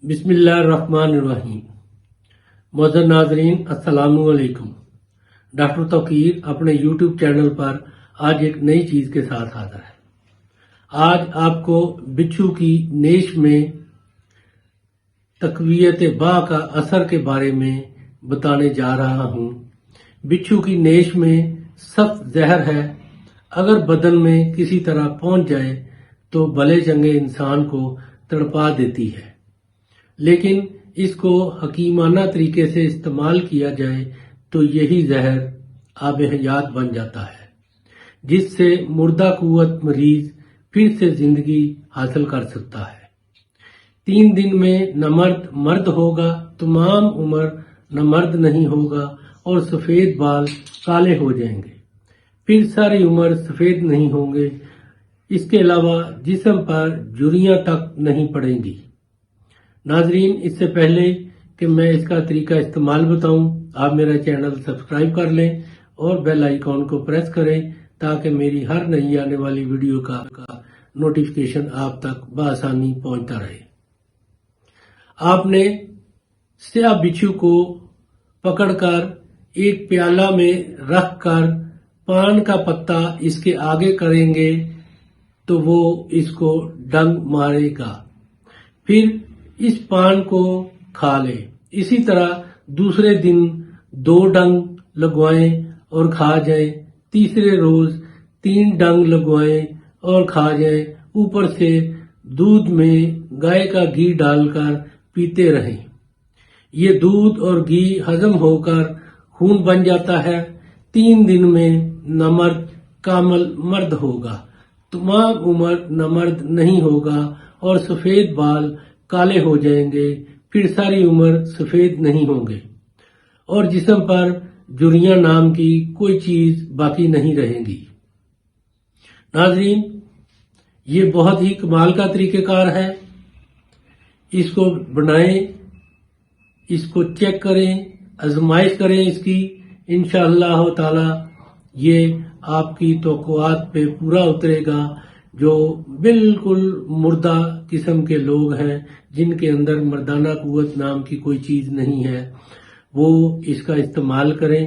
بسم اللہ الرحمن الرحیم۔ معزز ناظرین السلام علیکم۔ ڈاکٹر توقیر اپنے یوٹیوب چینل پر آج ایک نئی چیز کے ساتھ حاضر ہے۔ آج آپ کو بچھو کی نیش میں تقویت با کا اثر کے بارے میں بتانے جا رہا ہوں۔ بچھو کی نیش میں سخت زہر ہے، اگر بدن میں کسی طرح پہنچ جائے تو بھلے چنگے انسان کو تڑپا دیتی ہے، لیکن اس کو حکیمانہ طریقے سے استعمال کیا جائے تو یہی زہر آب حیات بن جاتا ہے، جس سے مردہ قوت مریض پھر سے زندگی حاصل کر سکتا ہے۔ 3 دن میں نہ مرد ہوگا، تمام عمر نہ مرد نہیں ہوگا اور سفید بال کالے ہو جائیں گے، پھر ساری عمر سفید نہیں ہوں گے۔ اس کے علاوہ جسم پر جھریاں تک نہیں پڑیں گی۔ ناظرین، اس سے پہلے کہ میں اس کا طریقہ استعمال بتاؤں، آپ میرا چینل سبسکرائب کر لیں اور بیل آئیکن کو پریس کریں تاکہ میری ہر نئی آنے والی ویڈیو کا نوٹیفیکیشن آپ تک بآسانی پہنچتا رہے۔ آپ نے سیاہ بچھو کو پکڑ کر ایک پیالہ میں رکھ کر پان کا پتا اس کے آگے کریں گے تو وہ اس کو ڈنگ مارے گا، پھر اس پان کو کھا لے۔ اسی طرح دوسرے دن 2 ڈنگ لگوائیں اور کھا جائیں، تیسرے روز 3 ڈنگ لگوائیں اور کھا جائیں۔ اوپر سے دودھ میں گائے کا گھی ڈال کر پیتے رہیں۔ یہ دودھ اور گھی ہضم ہو کر خون بن جاتا ہے۔ 3 دن میں نامرد کامل مرد ہوگا، تمام عمر نامرد نہیں ہوگا اور سفید بال کالے ہو جائیں گے، پھر ساری عمر سفید نہیں ہوں گے اور جسم پر جھریاں نام کی کوئی چیز باقی نہیں رہیں گی۔ ناظرین، یہ بہت ہی کمال کا طریقہ کار ہے۔ اس کو بنائیں، اس کو چیک کریں، آزمائش کریں اس کی، انشاءاللہ تعالی یہ آپ کی توقعات پہ پورا اترے گا۔ جو بالکل مردہ قسم کے لوگ ہیں، جن کے اندر مردانہ قوت نام کی کوئی چیز نہیں ہے، وہ اس کا استعمال کریں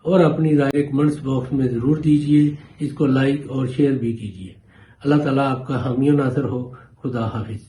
اور اپنی رائے کمنٹس باکس میں ضرور دیجیے۔ اس کو لائک اور شیئر بھی کیجیے۔ اللہ تعالیٰ آپ کا حامی و ناصر ہو۔ خدا حافظ۔